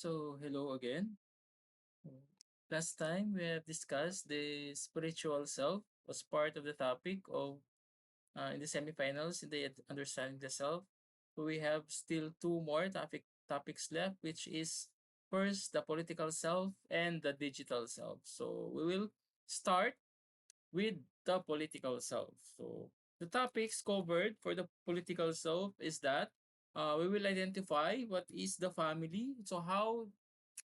So, hello again. Last time we have discussed the spiritual self as part of the topic of in the semifinals in the understanding the self. So we have still two more topics left, which is first the political self and the digital self. So we will start with the political self. So the topics covered for the political self is that we will identify what is the family. So how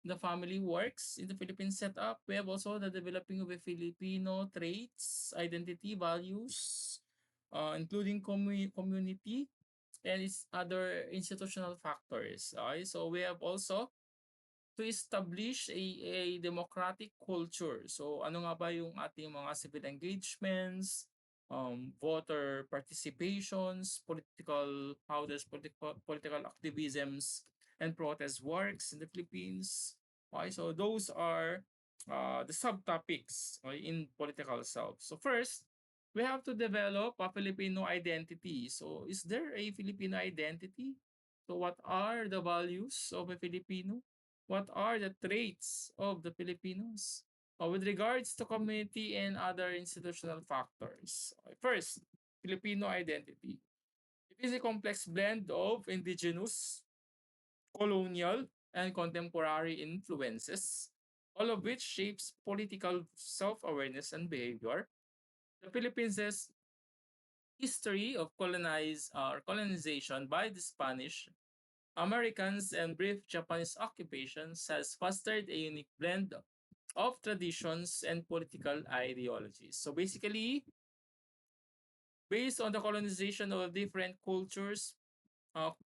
the family works in the Philippine setup. We have also the developing of a Filipino traits, identity, values, including community and its other institutional factors. Okay? So we have also to establish a democratic culture. So ano nga ba yung ating mga civil engagements, voter participations, how does political activisms and protest works in the Philippines. Okay, so those are the subtopics in political self. So first, we have to develop a Filipino identity. So is there a Filipino identity? So what are the values of a Filipino? What are the traits of the Filipinos? With regards to community and other institutional factors. Okay, first, Filipino identity. It is a complex blend of indigenous, colonial, and contemporary influences, all of which shapes political self-awareness and behavior. The Philippines' history of colonization by the Spanish Americans and brief Japanese occupations has fostered a unique blend of traditions and political ideologies. So basically, based on the colonization of different cultures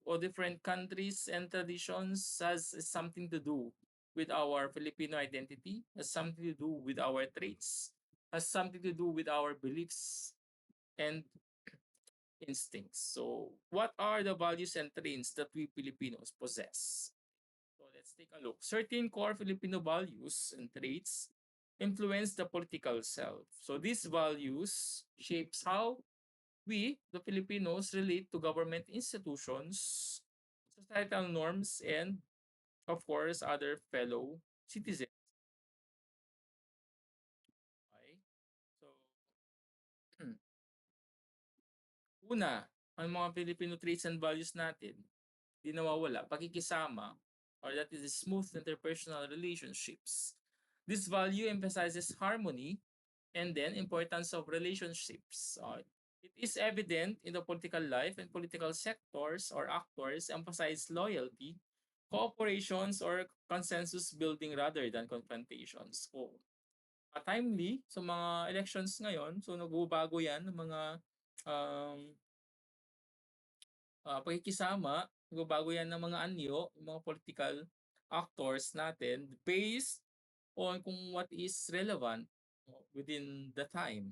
or different countries and traditions, has something to do with our Filipino identity, has something to do with our traits, has something to do with our beliefs and instincts. So, what are the values and traits that we Filipinos possess? So let's take a look. Certain core Filipino values and traits influence the political self. So these values shapes how we, the Filipinos, relate to government institutions, societal norms, and of course, other fellow citizens. Okay? So, una, ang mga Filipino traits and values natin, di nawawala, pakikisama, or that is smooth interpersonal relationships. This value emphasizes harmony and then importance of relationships. It is evident in the political life and political sectors or actors emphasize loyalty, cooperations, or consensus building rather than confrontations. So, timely sa mga elections ngayon, so nagbabago yan ng mga um, pakikisama, nagbabago yan ng mga anyo, yung mga political actors natin based on kung what is relevant within the time.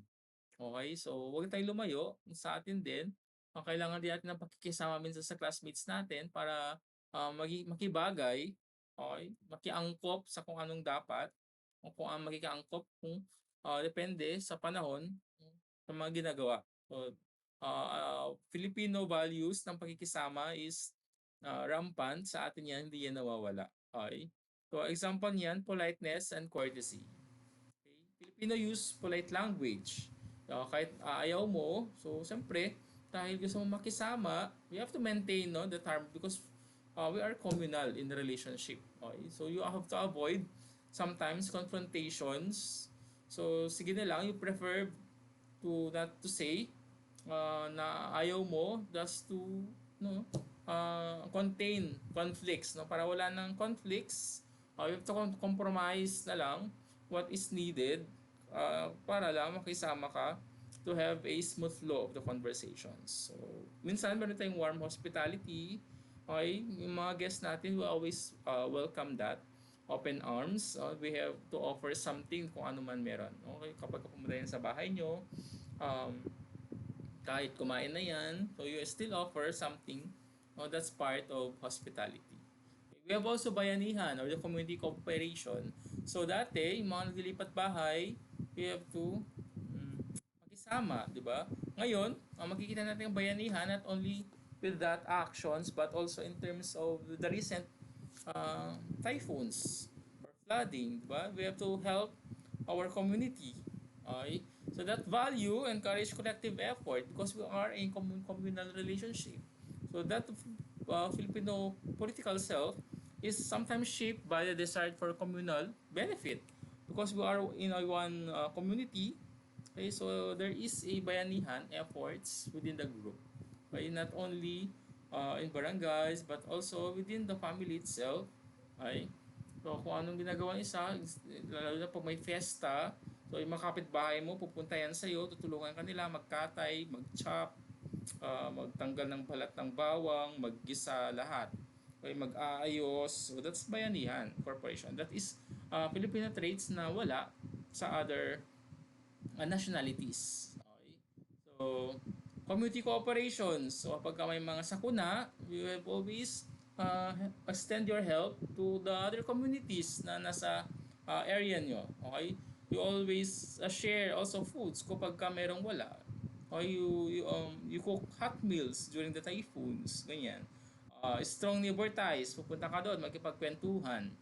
Okay, so huwag tayong lumayo sa atin din. Kailangan din natin ng pakikisama minsan sa classmates natin para makibagay, okay, makiangkop sa kung anong dapat, o kung ang makikiangkop kung depende sa panahon sa mga ginagawa. So, Filipino values ng pakikisama is rampant sa atin yan, hindi yan nawawala. Okay? So, example niyan, politeness and courtesy. Okay? Filipino use polite language. Kahit ayaw mo, so siyempre, dahil gusto mo makisama, we have to maintain the term because we are communal in the relationship. Okay? So you have to avoid sometimes confrontations. So sige na lang, you prefer to not to say na ayaw mo just to no contain conflicts no para wala nang conflicts. You have to compromise na lang what is needed para lang makisama ka to have a smooth flow of the conversations. So, minsan meron tayong warm hospitality. Okay, yung mga guests natin will always welcome that. Open arms. We have to offer something kung ano man meron. Okay, kapag pumunta yan sa bahay nyo, um, kahit kumain na yan, so you still offer something. That's part of hospitality. We have also bayanihan or the community cooperation. So dati, yung mga naglilipat bahay, we have to makisama, di ba? Ngayon, makikita natin ang bayanihan not only with that actions but also in terms of the recent typhoons or flooding, di ba? We have to help our community. Okay? So that value encourage collective effort because we are in communal relationship. So that Filipino political self is sometimes shaped by the desire for communal benefit because we are in a one community. Okay, so there is a bayanihan efforts within the group. Okay, not only in barangays but also within the family itself. Okay, so kung anong ginagawa ng isa, lalo na pag may fiesta, so yung mga kapitbahay mo, pupunta yan sa'yo, tutulungan ka nila magkatay, mag-chop, magtanggal ng balat ng bawang, maggisa lahat. Okay, mag-aayos. So that's bayanihan corporation. That is Filipino traits na wala sa other nationalities. Okay. So, community cooperations. So, kapag may mga sakuna, you have always extend your help to the other communities na nasa area nyo. Okay? You always share also foods kapag merong wala. Or you cook hot meals during the typhoons. Ganyan. Strong neighbor ties. Pupunta ka doon, magkipagkwentuhan.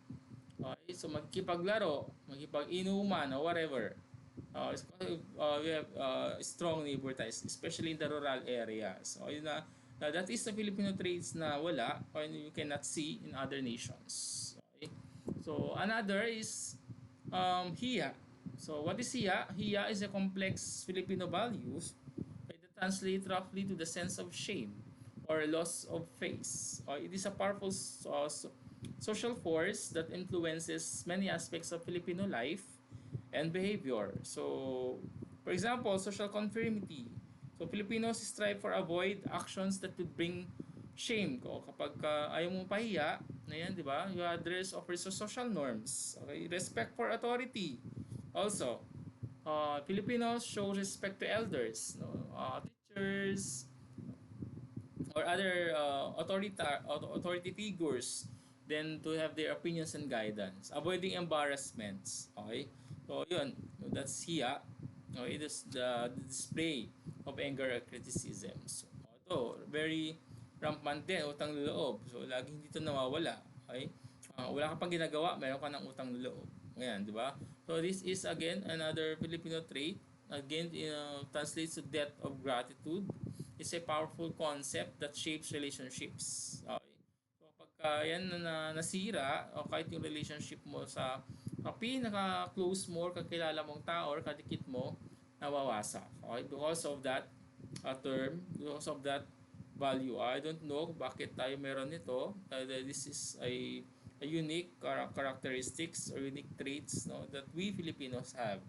Okay, so magkipaglaro, magkipag-inuman or whatever. We have strong neighbor ties, especially in the rural areas. So yun that is the Filipino traits na wala or you cannot see in other nations. Okay? So another is hiya. So what is hiya? Hiya is a complex Filipino values that translate roughly to the sense of shame or loss of face. It is a powerful social force that influences many aspects of Filipino life and behavior. So, for example, social conformity. So, Filipinos strive for avoid actions that would bring shame ko. Kapag ayaw mo pahiya, na yan, di ba? You address offers of social norms. Okay? Respect for authority. Also, Filipinos show respect to elders, no? Teachers, or other authority figures then to have their opinions and guidance, avoiding embarrassments. Okay, so yun, that's hiya. Okay, this the display of anger or criticism. So ito very rampant din, utang loob. So laging dito nawawala. Okay, wala ka pang ginagawa, meron ka ng utang loob. Ngayon, di ba? So this is again another Filipino trait. Again, translates to debt of gratitude. It's a powerful concept that shapes relationships. Okay. So pagka yan nasira, o kahit yung relationship mo sa pinaka-close mo, kakilala mong tao or kadikit mo, nawawasak. Okay? Because of that term, because of that value. I don't know bakit tayo meron nito. This is a unique characteristics or unique traits, no, that we Filipinos have.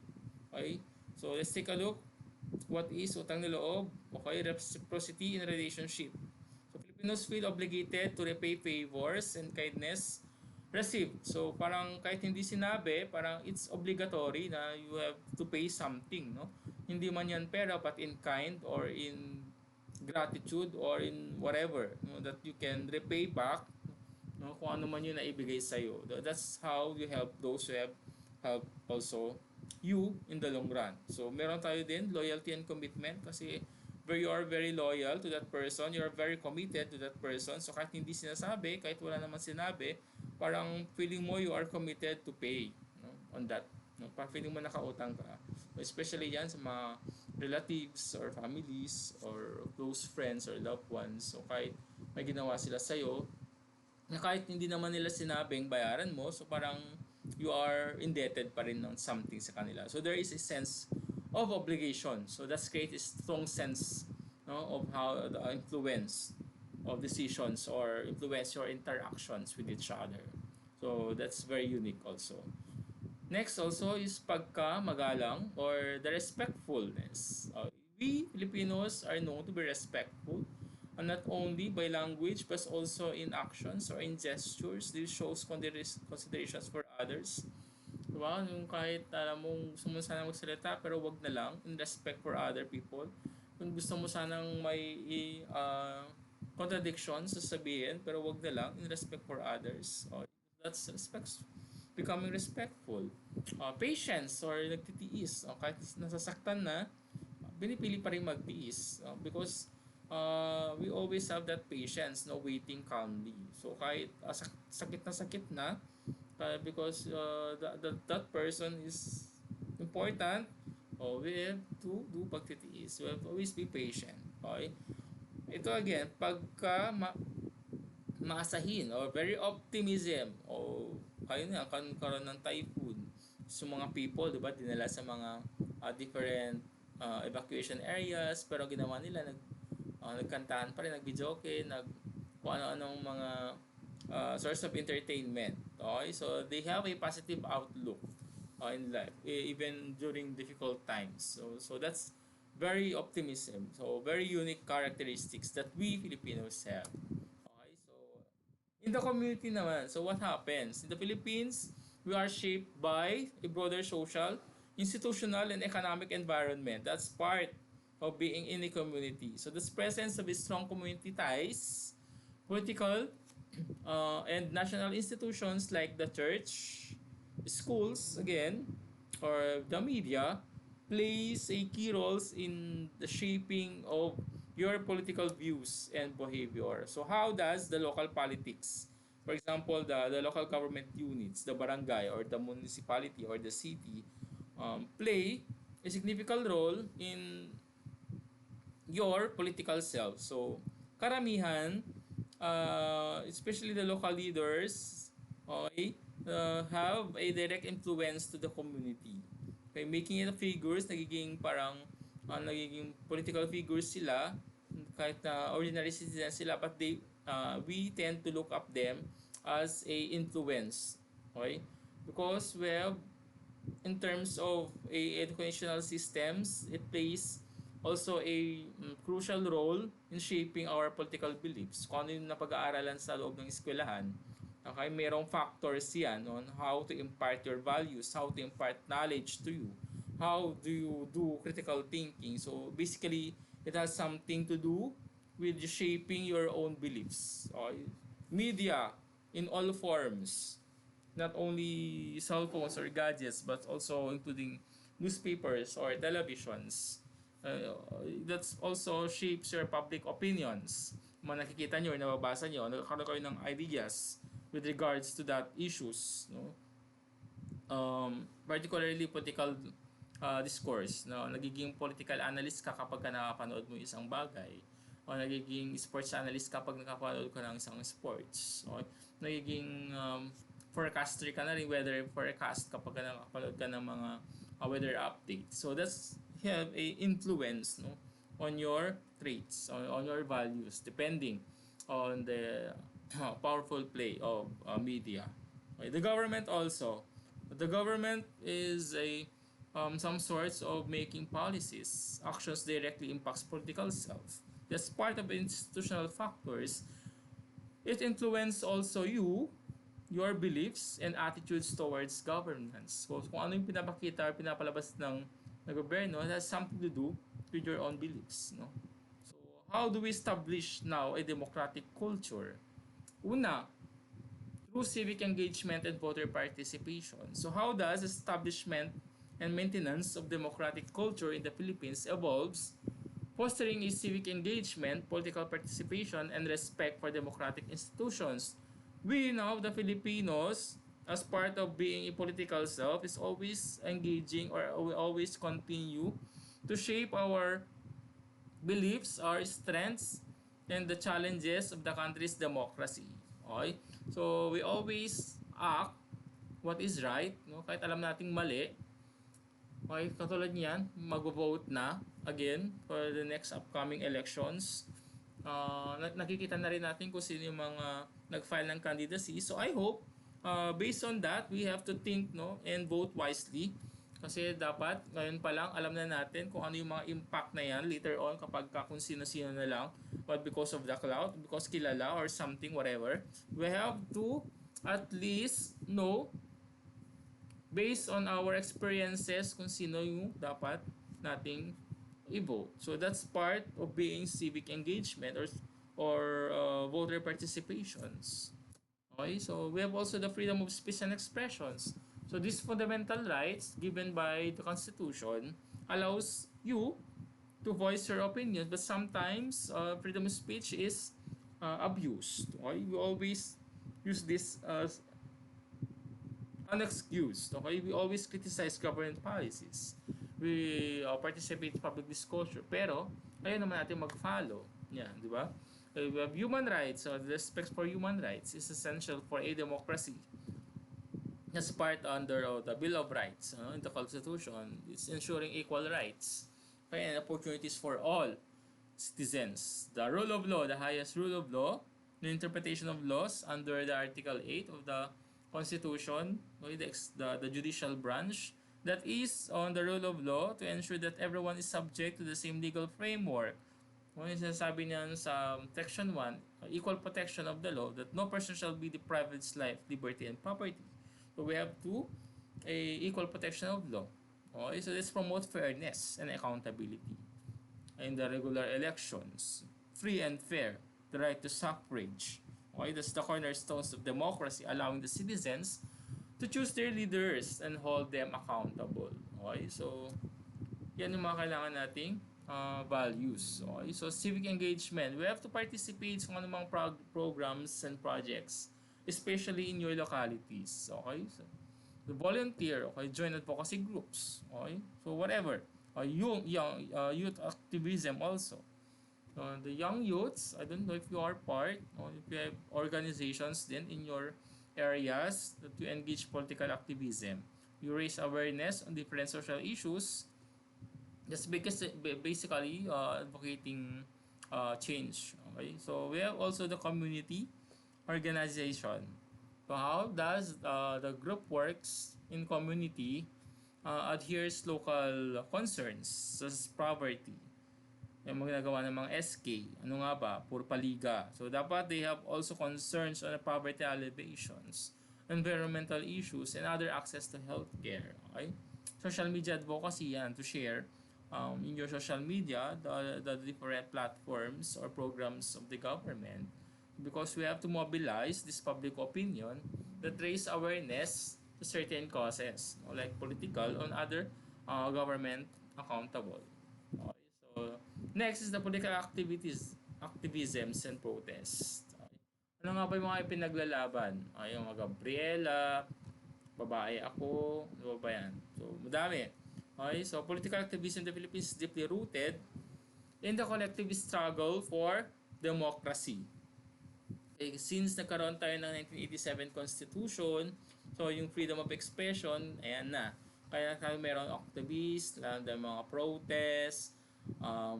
Okay? So let's take a look. What is utang na loob? Okay, reciprocity in relationship. So Filipinos feel obligated to repay favors and kindness received. So parang kahit hindi sinabi, parang it's obligatory na you have to pay something, no? Hindi man yan pera but in kind or in gratitude or in whatever, no, that you can repay back, no, kung ano man yun na ibigay sa iyo. That's how you help those who have help also you in the long run. So meron tayo din loyalty and commitment kasi you are very loyal to that person, you are very committed to that person. So kahit hindi sinasabi, kahit wala naman sinabi, parang feeling mo you are committed to pay, no, on that. No, parang feeling mo nakautang ka. Especially yan sa mga relatives or families or close friends or loved ones. So kahit may ginawa sila sa'yo, na kahit hindi naman nila sinabing bayaran mo, so parang you are indebted pa rin ng something sa kanila. So there is a sense of obligation. So that's create a strong sense, no, of how the influence of decisions or influence your interactions with each other. So that's very unique also. Next also is pagka magalang or the respectfulness. We Filipinos are known to be respectful, and not only by language but also in actions or in gestures. This shows considerations for others. Diba? Yung kahit alam mong gusto mo sana magsalita pero wag na lang in respect for other people. Kung gusto mo sanang may contradictions sasabihin pero wag na lang in respect for others. That's respect, becoming respectful. Patience or nagtitiis. Kahit nasasaktan na, pinipili pa rin magtiis. Because we always have that patience, no, waiting calmly. So kahit sakit na, because that person is important, we have to do pagtitiis. We have to always be patient. Okay? Ito again, pagka maasahin or very optimism o kayo na karon ng typhoon sa mga people, 'di ba, dinala sa mga different evacuation areas, pero ginawa nila nagkantahan pa rin, nag-videoke, kung ano-anong mga source of entertainment. Okay? So they have a positive outlook in life, even during difficult times. So that's very optimism. So very unique characteristics that we Filipinos have. Okay? So in the community naman, so what happens? In the Philippines, we are shaped by a broader social, institutional, and economic environment. That's part of being in a community. So the presence of a strong community ties, political and national institutions like the church, schools, again, or the media, plays a key roles in the shaping of your political views and behavior. So how does the local politics, for example, the local government units, the barangay or the municipality or the city, play a significant role in your political self? So karamihan, especially the local leaders, okay, have a direct influence to the community. Okay, making it figures, nagiging political figures sila, kahit na ordinary citizens sila, but we tend to look up them as a influence. Okay? Because, well, in terms of educational systems, it plays also a crucial role in shaping our political beliefs. Kung ano yung napag-aaralan sa loob ng eskwelahan, okay, merong factors yan on how to impart your values, how to impart knowledge to you, how do you do critical thinking. So basically, it has something to do with shaping your own beliefs. Okay? Media in all forms, not only cell phones or gadgets, but also including newspapers or televisions. That also shapes your public opinions. Mga nakikita nyo, nababasa nyo, nagkakaroon kayo ng ideas with regards to that issues. No? Particularly political discourse. No? Nagiging political analyst ka kapag ka nakapanood mo isang bagay. O nagiging sports analyst kapag nakapanood ka ng isang sports. O nagiging forecaster ka na rin, weather forecast kapag nakapanood ka ng mga weather updates. So that's have a influence, no, on your traits, on your values, depending on the powerful play of media. Okay. The government also. The government is a some sorts of making policies. Actions directly impacts political self. That's part of institutional factors. It influences also you, your beliefs and attitudes towards governance. So kung ano yung pinapakita or pinapalabas ng gobyerno, it has something to do with your own beliefs. No? So how do we establish now a democratic culture? Una, through civic engagement and voter participation. So how does establishment and maintenance of democratic culture in the Philippines evolves, fostering a civic engagement, political participation, and respect for democratic institutions? We now, the Filipinos, as part of being a political self, is always engaging, or we always continue to shape our beliefs, our strengths, and the challenges of the country's democracy. Okay? So, we always act what is right, no? Kahit alam nating mali. Okay, katulad niyan, mag-vote na again for the next upcoming elections. Nakikita na rin natin kung sino yung mga nag-file ng candidacy. So I hope based on that, we have to think, no, and vote wisely. Kasi dapat ngayon pa lang alam na natin kung ano yung mga impact na yan later on kapag kung sino-sino na lang, but because of the clout, because kilala or something, whatever. We have to at least know based on our experiences kung sino yung dapat nating i-vote. So that's part of being civic engagement or voter participations. Okay, so we have also the freedom of speech and expressions. So these fundamental rights given by the Constitution allows you to voice your opinion, but sometimes freedom of speech is abused. Okay? We always use this as unexcused. Okay? We always criticize government policies. We participate in public disclosure. Pero, ayaw naman natin mag-follow. Yan, di ba? We have human rights. So, the respect for human rights is essential for a democracy. As part under the Bill of Rights in the Constitution, it's ensuring equal rights and opportunities for all citizens. The rule of law, the highest rule of law, the interpretation of laws under the Article 8 of the Constitution, the judicial branch, that is on the rule of law to ensure that everyone is subject to the same legal framework. Kung yung sinasabi niyan sa Section 1, equal protection of the law, that no person shall be deprived of his life, liberty, and property. So we have to equal protection of law. Okay, so let's promote fairness and accountability in the regular elections, free and fair, the right to suffrage. Okay, that's the cornerstones of democracy, allowing the citizens to choose their leaders and hold them accountable. Okay, so yan yung mga kailangan nating values. Okay, so civic engagement, we have to participate sa anumang programs and projects, especially in your localities. Okay, so the volunteer, okay, join advocacy groups. Okay, so whatever. Youth activism also. The young youths, I don't know if you are part or if you have organizations then in your areas that you engage political activism. You raise awareness on different social issues just because basically advocating change. Okay, so we have also the community organization. So how does the group works in community adheres local concerns such as poverty. Yung mga ginagawa ng mga SK, ano nga ba? Puro paliga. So dapat they have also concerns on the poverty alleviations, environmental issues, and other access to healthcare. Okay? Social media advocacy yan to share in your social media the different platforms or programs of the government, because we have to mobilize this public opinion that raise awareness to certain causes, like political on other government accountable. Okay, so next is the political activisms and protests. Okay. Ano nga ba yung mga ipinaglalaban? Ay, yung mga Gabriela, babae ako, ano ba yan? So, madami. Okay, so political activism in the Philippines is deeply rooted in the collective struggle for democracy. Okay, since nagkaroon tayo ng 1987 Constitution, so yung freedom of expression, ayan na. Kaya tayo meron activists, mga protests,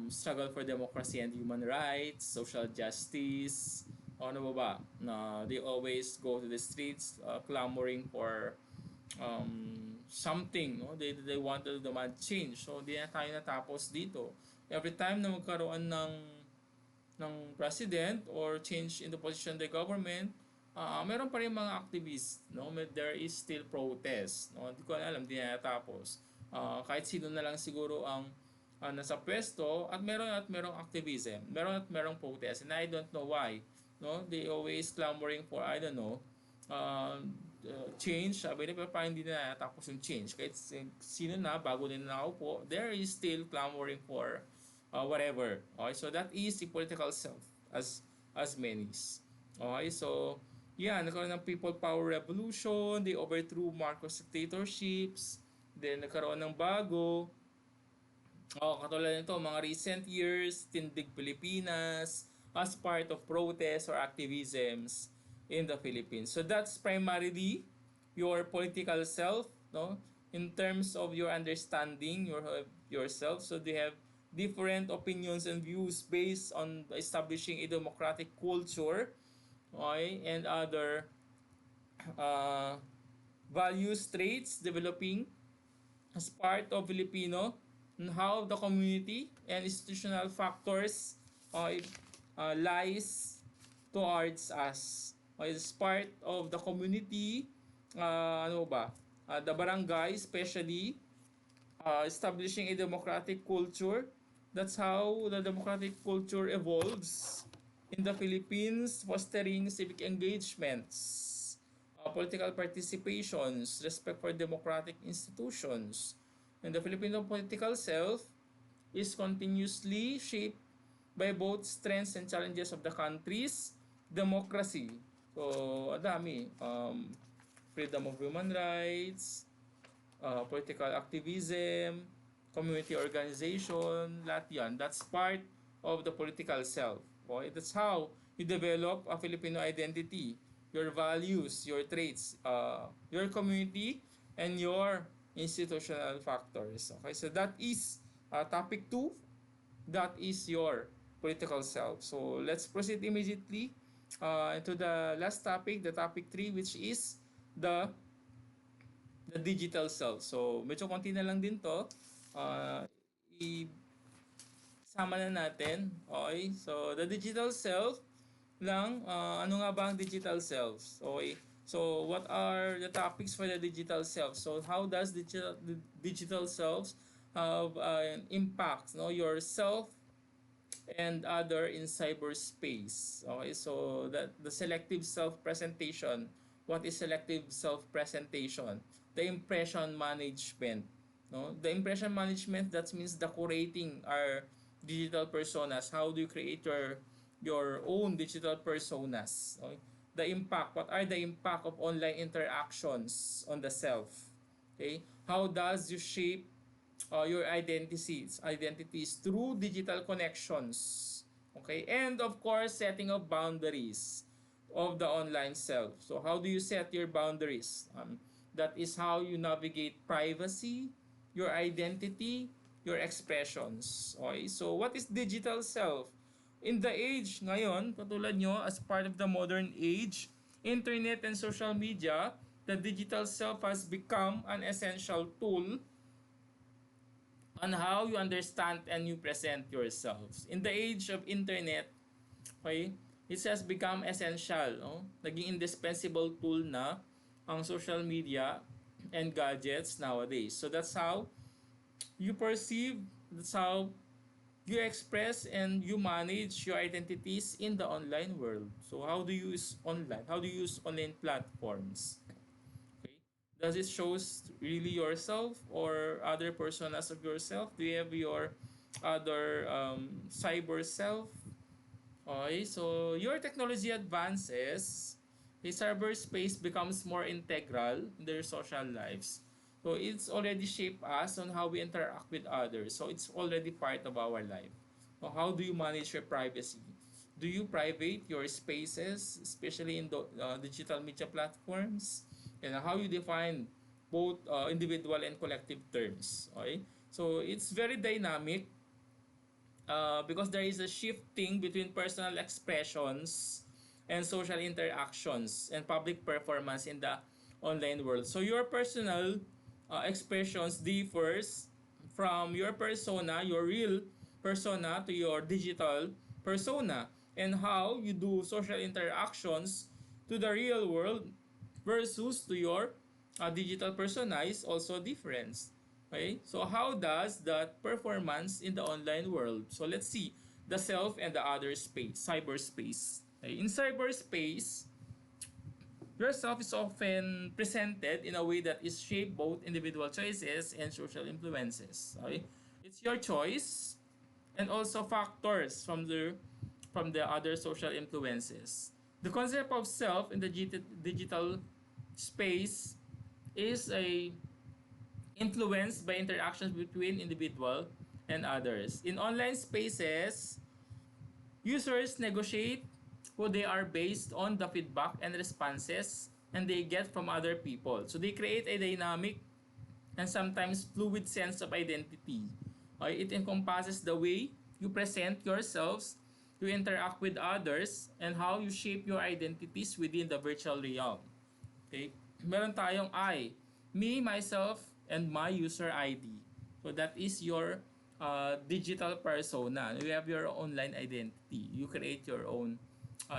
struggle for democracy and human rights, social justice, ano ba? They always go to the streets clamoring for something, no? They want to demand change. So, di na tayo natapos dito. Every time na magkaroon ng president or change in the position of the government, meron pa rin mga activists, no? There is still protest, no? Hindi ko alam, di na natapos. Kahit sino na lang siguro ang nasa pwesto at merong activism, merong protest, and I don't know why, no? They always clamoring for, I don't know, change, sabi nila, pero parang hindi na natapos yung change. Kahit sino na, bago din nakaupo, there is still clamoring for whatever. Okay, so that is the political self as many. Okay, so yeah, nagkaroon ng people power revolution, they overthrew Marcos dictatorships, then nagkaroon ng bago. Katulad nito, mga recent years, Tindig Pilipinas, as part of protests or activisms in the Philippines. So that's primarily your political self, no? In terms of your understanding yourself. So they have different opinions and views based on establishing a democratic culture, okay, and other values traits developing as part of Filipino, and how the community and institutional factors lies towards us. As part of the community, the barangay especially, establishing a democratic culture. That's how the democratic culture evolves in the Philippines, fostering civic engagements, political participations, respect for democratic institutions. And the Filipino political self is continuously shaped by both strengths and challenges of the country's democracy. So, adami. Freedom of human rights, political activism, community organization, lahat yan. That's part of the political self. Okay? That's how you develop a Filipino identity, your values, your traits, your community, and your institutional factors. Okay, so that is topic 2. That is your political self. So let's proceed immediately to the last topic, the topic 3, which is the the digital self. So medyo konti na lang din to. Uh, Isama na natin. Okay? So the digital self lang, ano nga ba ang digital selves? Okay? So what are the topics for the digital self? So how does the digital selves have an impact, no, yourself and other in cyberspace. Okay, so that the selective self-presentation. What is selective self-presentation? The impression management. No, the impression management, that means the curating our digital personas. How do you create your own digital personas? Okay? The impact. What are the impact of online interactions on the self? Okay, how does you shape your identities through digital connections. Okay, and of course, setting of boundaries of the online self. So how do you set your boundaries? That is how you navigate privacy, your identity, your expressions. Okay, so what is digital self? In the age ngayon, katulad nyo, as part of the modern age, internet and social media, the digital self has become an essential tool on how you understand and you present yourselves. In the age of internet, okay, it has become essential, no? Naging indispensable tool na ang social media and gadgets nowadays. So that's how you perceive, that's how you express and you manage your identities in the online world. So how do you use online? How do you use online platforms? Okay. Does it shows really yourself or other personas of yourself? Do you have your other cyber self? Okay, so your technology advances, the cyberspace becomes more integral in their social lives. So it's already shaped us on how we interact with others. So it's already part of our life. So how do you manage your privacy? Do you private your spaces, especially in the digital media platforms? And how you define both individual and collective terms. Okay? So it's very dynamic because there is a shifting between personal expressions and social interactions and public performance in the online world. So your personal expressions differs from your persona, your real persona, to your digital persona, and how you do social interactions to the real world versus to your digital persona is also different. Okay, so how does that performance in the online world? So let's see the self and the other space, cyberspace. Okay, in cyberspace, yourself is often presented in a way that is shaped both individual choices and social influences. Okay, it's your choice and also factors from the other social influences. The concept of self in the digital space is a influenced by interactions between individual and others. In online spaces, users negotiate who they are based on the feedback and responses and they get from other people. So they create a dynamic and sometimes fluid sense of identity. It encompasses the way you present yourselves, you interact with others, and how you shape your identities within the virtual realm. Okay? Meron tayong I, me, myself, and my user ID. So that is your digital persona. You have your online identity. You create your own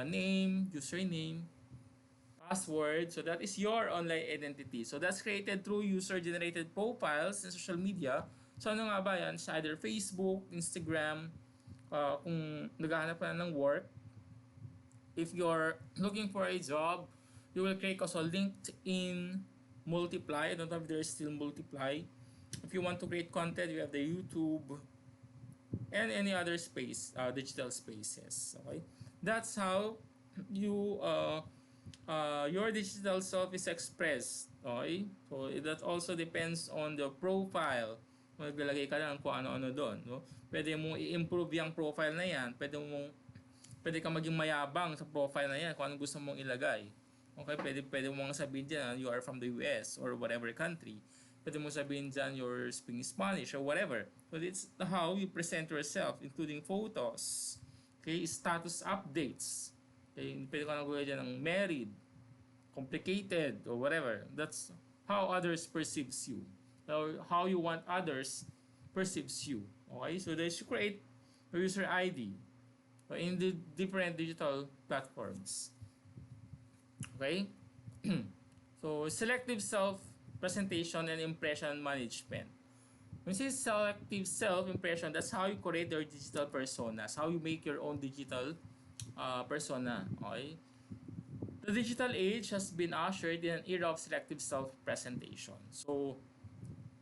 name, username, password. So that is your online identity. So that's created through user-generated profiles in social media. So ano nga ba yan? Sa either Facebook, Instagram, kung naghahanap ka na ng work, if you're looking for a job, you will click also LinkedIn, Multiply. I don't know if there's still Multiply. If you want to create content, you have the YouTube, and any other space, digital spaces. Okay, that's how you your digital self is expressed. Okay, so that also depends on the profile. Maglalagay ka lang kung ano-ano doon. No? Pwede mong i-improve yung profile na yan. Pwede kang maging mayabang sa profile na yan kung anong gusto mong ilagay. Okay, pwede mong sabihin dyan, you are from the US or whatever country. Pwede mong sabihin dyan, you're speaking Spanish or whatever. So it's how you present yourself, including photos. Okay, status updates. Okay, pwede ka nang gawin dyan ng married, complicated, or whatever. That's how others perceives you. Or how you want others perceives you. Okay, so they should create a user ID in the different digital platforms. Okay? So, selective self-presentation and impression management. When you say selective self-impression, that's how you create your digital personas, how you make your own digital persona. Okay? The digital age has been ushered in an era of selective self-presentation. So,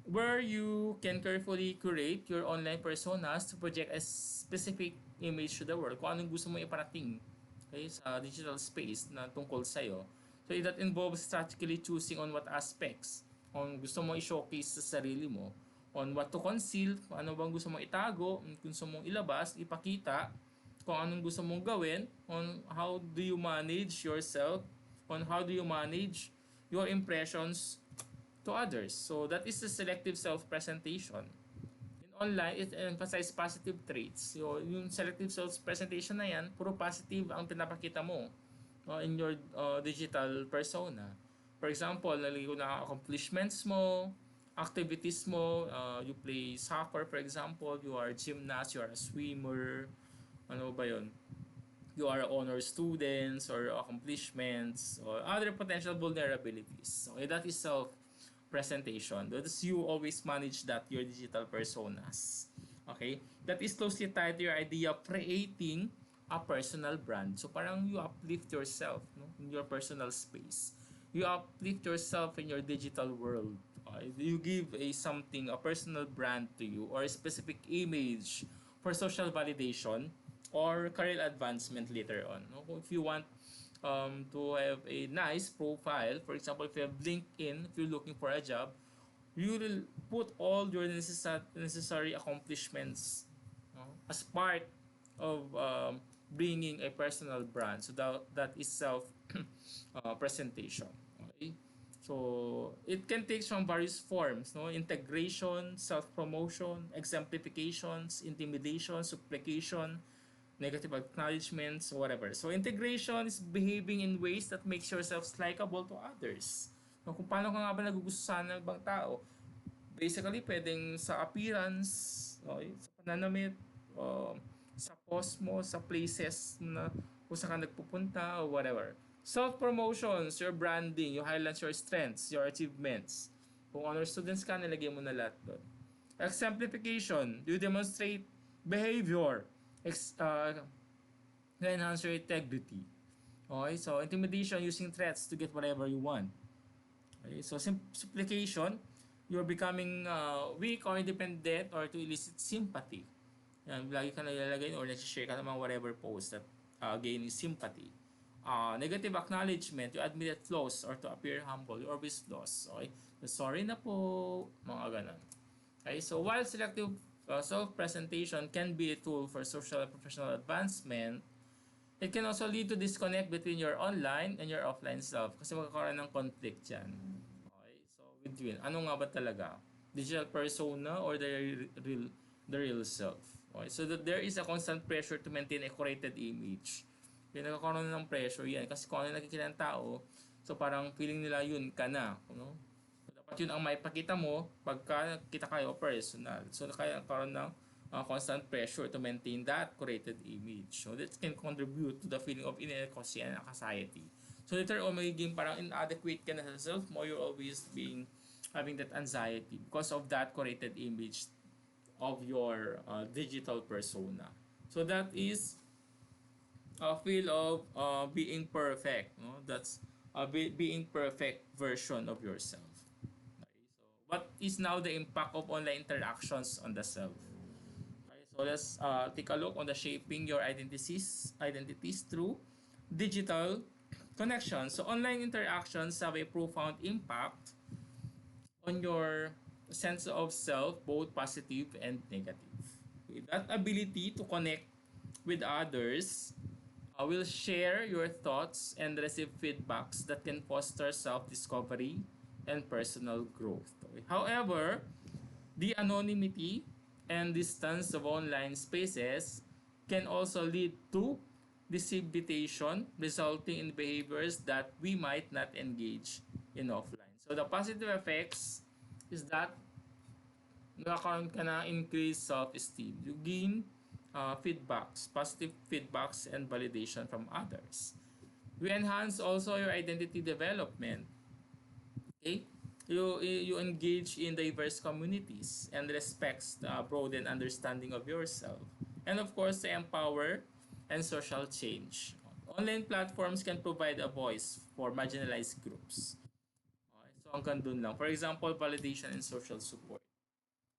where you can carefully curate your online personas to project a specific image to the world, kung anong gusto mo iparating, okay, sa digital space na tungkol sa'yo. So that involves strategically choosing on what aspects, on gusto mo i-showcase sa sarili mo, on what to conceal, kung ano bang gusto mong itago, kung gusto mong ilabas, ipakita, kung anong gusto mong gawin, on how do you manage yourself, on how do you manage your impressions to others. So that is the selective self-presentation. In online, it emphasizes positive traits. Yung selective self-presentation na yan, puro positive ang pinapakita mo in your digital persona. For example, nalagay ko na accomplishments mo, activities mo, you play soccer for example, you are a gymnast, you are a swimmer, ano ba yun? You are honor students or accomplishments or other potential vulnerabilities. Okay, that is self presentation. That's you always manage that your digital personas. Okay? That is closely tied to your idea of creating a personal brand. So parang you uplift yourself, no, in your personal space. You uplift yourself in your digital world. You give a something, a personal brand to you or a specific image for social validation or career advancement later on. No? If you want to have a nice profile. For example, if you have LinkedIn, if you're looking for a job, you will put all your necessary accomplishments, as part of bringing a personal brand. So that is self presentation. Okay? So it can take from various forms, no? Integration, self-promotion, exemplifications, intimidation, supplication, negative acknowledgments, whatever. So integration is behaving in ways that makes yourselves likable to others. No, kung paano ka nga ba nagugustuhan ng ibang tao? Basically, pwedeng sa appearance, okay, sa pananamit, sa post mo, sa places na kung saan ka nagpupunta or whatever. Self-promotions, your branding, you highlight your strengths, your achievements. Kung honor students ka, nilagay mo na lahat doon. Exemplification, you demonstrate behavior, enhance your integrity. Okay, so intimidation, using threats to get whatever you want. Okay, so supplication, you're becoming weak or independent or to elicit sympathy. Yan, lagi ka nalalagay or nag-share ka naman whatever post that gaining sympathy. Negative acknowledgement, you admit flaws or to appear humble, you always flaws. Okay? So, sorry na po, mga ganun. Okay, so while selective self-presentation can be a tool for social and professional advancement, it can also lead to disconnect between your online and your offline self kasi magkakaroon ng conflict dyan. Okay, so between, ano nga ba talaga? Digital persona or the real self? Okay, so that there is a constant pressure to maintain a curated image. Kaya nagkakaroon ng pressure yan kasi kung ano nakikita ng tao, so parang feeling nila yun ka na. No? So, dapat yun ang maipakita mo pagka kita kayo personal. So kaya nagkaroon ng constant pressure to maintain that curated image. So that can contribute to the feeling of inadequacy and anxiety. So later on, magiging parang inadequate ka na sa self mo, you're always being having that anxiety because of that curated image of your digital persona. So that is a feel of being perfect. No? That's a being perfect version of yourself. Okay, so what is now the impact of online interactions on the self? Okay, So let's take a look on the shaping your identities through digital connections. So online interactions have a profound impact on your sense of self, both positive and negative. Okay, that ability to connect with others will share your thoughts and receive feedbacks that can foster self-discovery and personal growth. Okay. However, the anonymity and distance of online spaces can also lead to dishabitation, resulting in behaviors that we might not engage in offline. So the positive effects is that nagkakaroon ka na increased self-esteem. You gain feedbacks, positive feedbacks and validation from others. You enhance also your identity development. Okay? You engage in diverse communities and respects the broadened understanding of yourself. And of course, to empower and social change. Online platforms can provide a voice for marginalized groups. Okay, so hanggang dun lang. For example, validation and social support.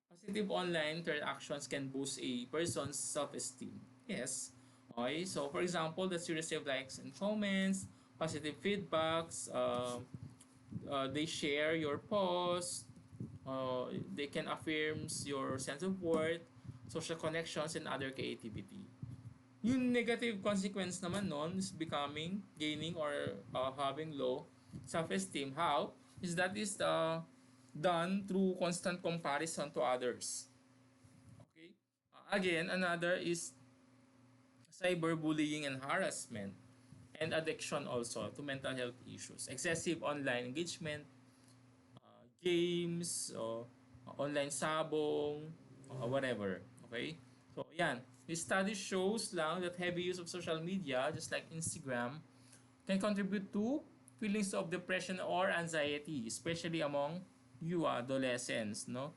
Positive online interactions can boost a person's self-esteem. Yes. Okay, so for example, that you receive likes and comments, positive feedbacks, they share your post, they can affirm your sense of worth, social connections, and other creativity. Yung negative consequence naman nun is gaining or having low self-esteem. How? Is that is done through constant comparison to others. Okay? Again, another is cyberbullying and harassment and addiction also to mental health issues. Excessive online engagement, games, o online sabong, whatever. Okay? So, yan. This study shows lang that heavy use of social media, just like Instagram, can contribute to feelings of depression or anxiety, especially among you adolescents, no?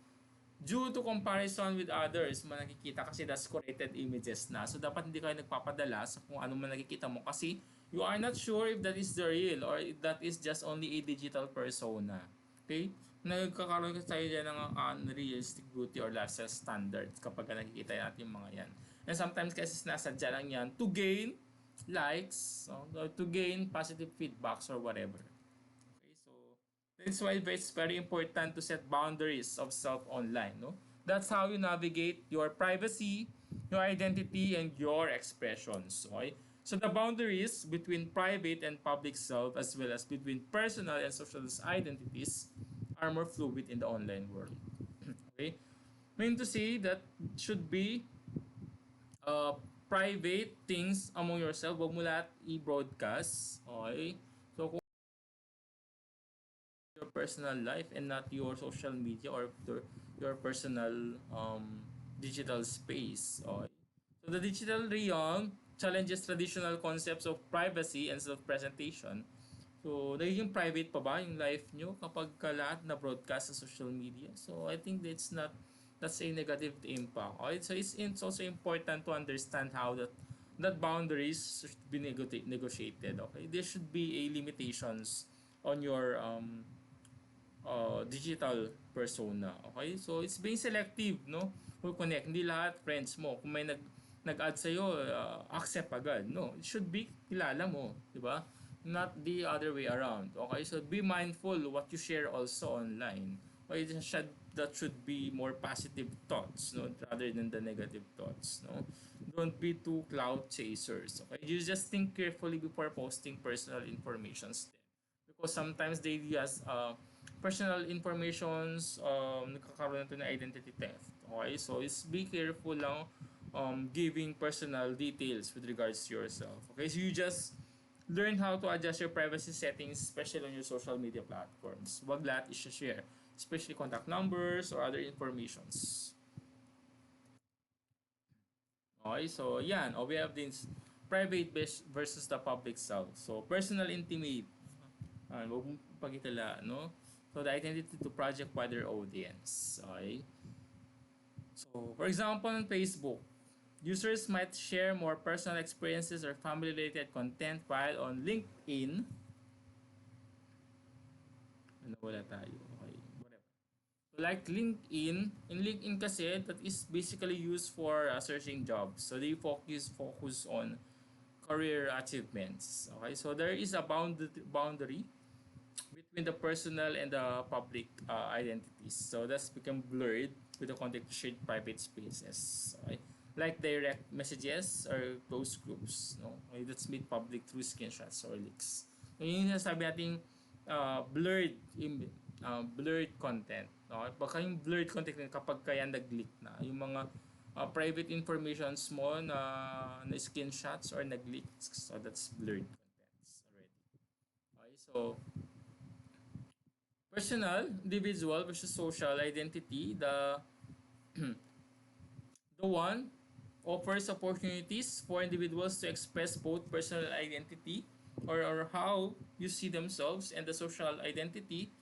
Due to comparison with others, man nakikita kasi that's curated images na. So dapat hindi kayo nagpapadala sa kung ano man nakikita mo kasi you are not sure if that is the real or if that is just only a digital persona. Okay? Nagkakaroon kasi tayo dyan ng unrealistic beauty or lifestyle standards kapag nakikita natin yung mga yan. And sometimes kasi sinasadya lang yan to gain likes, to gain positive feedbacks or whatever. Okay, so that's why it's very important to set boundaries of self online. No, that's how you navigate your privacy, your identity, and your expressions. Okay, so the boundaries between private and public self, as well as between personal and social identities, are more fluid in the online world. Okay, mean to say that should be uh, private things among yourself, wag mo lahat i-broadcast. Okay? So, kung your personal life and not your social media or your personal digital space. Okay? So, the digital realm challenges traditional concepts of privacy and self-presentation. So, nagiging private pa ba yung life nyo kapag ka lahat na broadcast sa social media? So, I think that's a negative impact. Okay? So, it's also important to understand how that boundaries should be negotiated. Okay? There should be a limitations on your digital persona. Okay? So, it's being selective, no? Who connect. Hindi lahat friends mo. Kung may nag-add sa'yo, accept agad. No, it should be kilala mo. Di ba? Not the other way around. Okay? So, be mindful what you share also online. Okay? That should be more positive thoughts, no? Rather than the negative thoughts, no? Don't be too cloud chasers. Okay? You just think carefully before posting personal informations there. Because sometimes they use personal informations, nagkakaroon na ng identity theft. Okay? So, be careful lang giving personal details with regards to yourself. Okay? So, you just learn how to adjust your privacy settings, especially on your social media platforms. Wag lahat i-share, especially contact numbers or other informations. Okay? So, yan. We have this private versus the public self. So, personal intimate. Huwag mong pagkitala, no? So, the identity to project wider audience. Okay? So, for example, on Facebook, users might share more personal experiences or family-related content, while on LinkedIn, wala tayo. Okay, whatever. Like LinkedIn, in LinkedIn kasi that is basically used for searching jobs. So they focus on career achievements. Okay, so there is a boundary between the personal and the public identities. So that's become blurred with the context shared private spaces. Okay? Like direct messages or closed groups. No? Okay, that's made public through screenshots or leaks. So yun yung sabi nating blurred content. No? Baka yung blurred content kapag kaya nag-leak na. Yung mga private informations mo na screenshots or nag-leak. So that's blurred contents already. Okay, so personal, individual versus social identity, the one offers opportunities for individuals to express both personal identity or how you see themselves and the social identity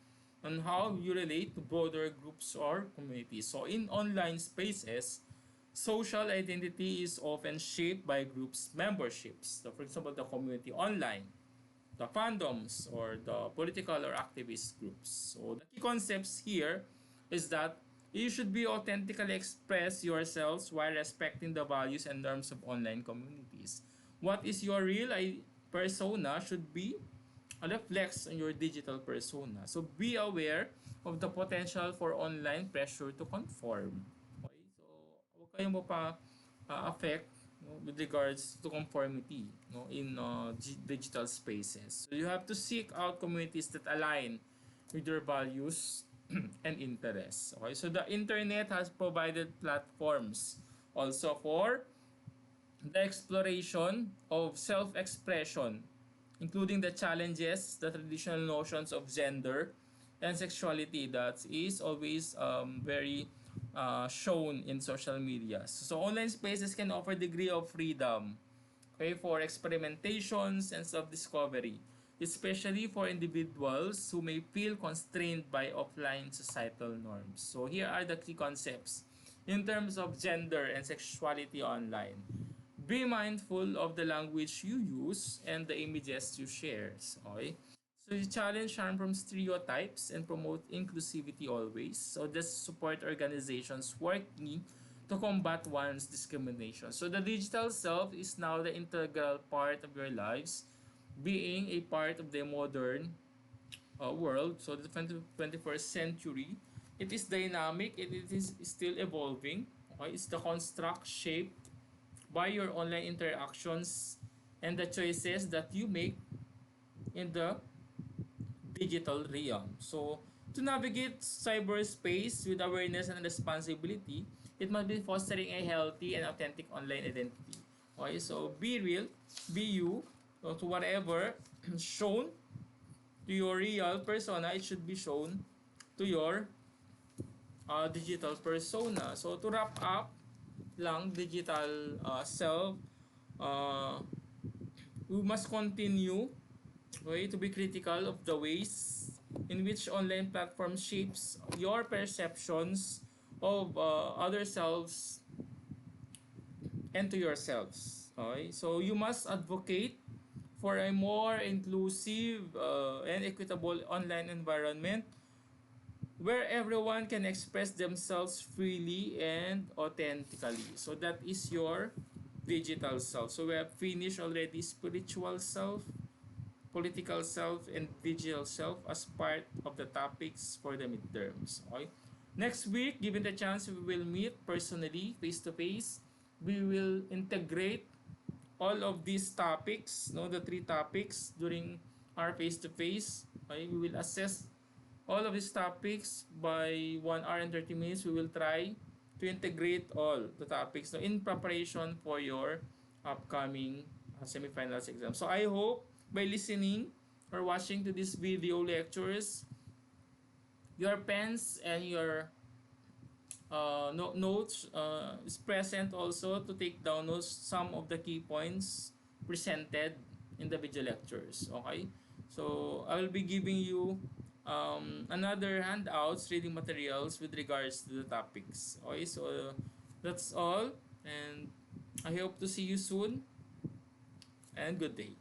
on how you relate to broader groups or communities. So in online spaces, social identity is often shaped by groups memberships. So for example, the community online, the fandoms or the political or activist groups. So the key concepts here is that you should be authentically express yourselves while respecting the values and norms of online communities. What is your real persona should be a reflex on your digital persona. So be aware of the potential for online pressure to conform. Okay? So huwag kayong affect, no, with regards to conformity, no, in digital spaces. So you have to seek out communities that align with your values and interests. Okay? So the internet has provided platforms also for the exploration of self-expression, including the challenges, the traditional notions of gender and sexuality that is always very shown in social media. So online spaces can offer degree of freedom, okay, for experimentations and self-discovery, especially for individuals who may feel constrained by offline societal norms. So here are the key concepts in terms of gender and sexuality online. Be mindful of the language you use and the images you share. Okay? So you challenge harm from stereotypes and promote inclusivity always. So just support organizations working to combat one's discrimination. So the digital self is now the integral part of your lives, being a part of the modern world. So the 21st century, it is dynamic, it is still evolving. Okay? It's the construct shaped by your online interactions and the choices that you make in the digital realm. So, to navigate cyberspace with awareness and responsibility, it must be fostering a healthy and authentic online identity. Okay, so be real, be you, so to whatever shown to your real persona, it should be shown to your digital persona. So, to wrap up lang digital self, uh, we must continue, okay, to be critical of the ways in which online platforms shapes your perceptions of other selves and to yourselves. Okay, so you must advocate for a more inclusive and equitable online environment where everyone can express themselves freely and authentically. So that is your digital self. So we have finished already spiritual self, political self, and digital self as part of the topics for the midterms. Okay? Next week, given the chance, we will meet personally, face to face. We will integrate all of these topics, no, the three topics during our face to face. Okay? We will assess all of these topics by 1 hour and 30 minutes. We will try to integrate all the topics, no, in preparation for your upcoming semifinals exam. So I hope by listening or watching to these video lectures, your pens and your notes is present also to take down notes some of the key points presented in the video lectures. Okay, so I will be giving you another handouts reading materials with regards to the topics. Okay, so that's all, and I hope to see you soon, and good day.